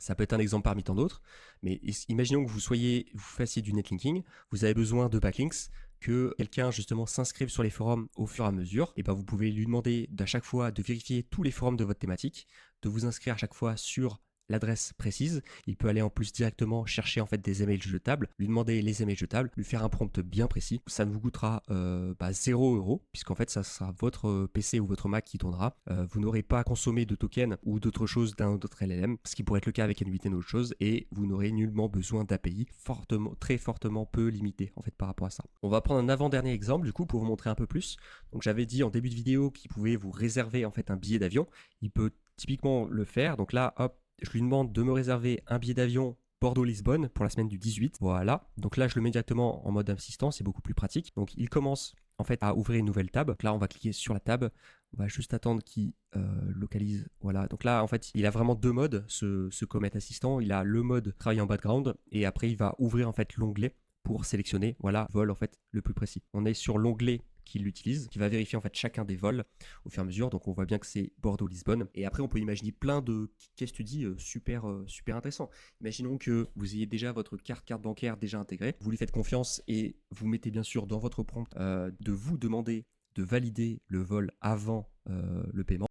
Ça peut être un exemple parmi tant d'autres, mais imaginons que vous fassiez du netlinking, vous avez besoin de backlinks, que quelqu'un justement s'inscrive sur les forums au fur et à mesure, et ben vous pouvez lui demander d'à chaque fois de vérifier tous les forums de votre thématique, de vous inscrire à chaque fois sur l'adresse précise. Il peut aller en plus directement chercher en fait des emails jetables, lui demander les emails jetables, lui faire un prompt bien précis. Ça ne vous coûtera 0 €, puisqu'en fait ça sera votre PC ou votre Mac qui tournera. Vous n'aurez pas à consommer de tokens ou d'autres choses d'un autre LLM, ce qui pourrait être le cas avec NVIDIA ou autre chose, et vous n'aurez nullement besoin d'API très fortement peu limité en fait par rapport à ça. On va prendre un avant-dernier exemple du coup pour vous montrer un peu plus. Donc j'avais dit en début de vidéo qu'il pouvait vous réserver en fait un billet d'avion. Il peut typiquement le faire. Donc là, hop, je lui demande de me réserver un billet d'avion Bordeaux-Lisbonne pour la semaine du 18. Voilà. Donc là, je le mets directement en mode assistant, c'est beaucoup plus pratique. Donc il commence en fait à ouvrir une nouvelle tab. Donc là, on va cliquer sur la tab. On va juste attendre qu'il localise. Voilà. Donc là, en fait, il a vraiment deux modes, ce Comet Assistant. Il a le mode travailler en background et après, il va ouvrir en fait l'onglet pour sélectionner, voilà, vol en fait le plus précis. On est sur l'onglet qu'il utilise, qui va vérifier en fait chacun des vols au fur et à mesure. Donc on voit bien que c'est Bordeaux-Lisbonne. Et après on peut imaginer plein de case studies super intéressants. Imaginons que vous ayez déjà votre carte bancaire déjà intégrée. Vous lui faites confiance et vous mettez bien sûr dans votre prompt de vous demander de valider le vol avant le paiement.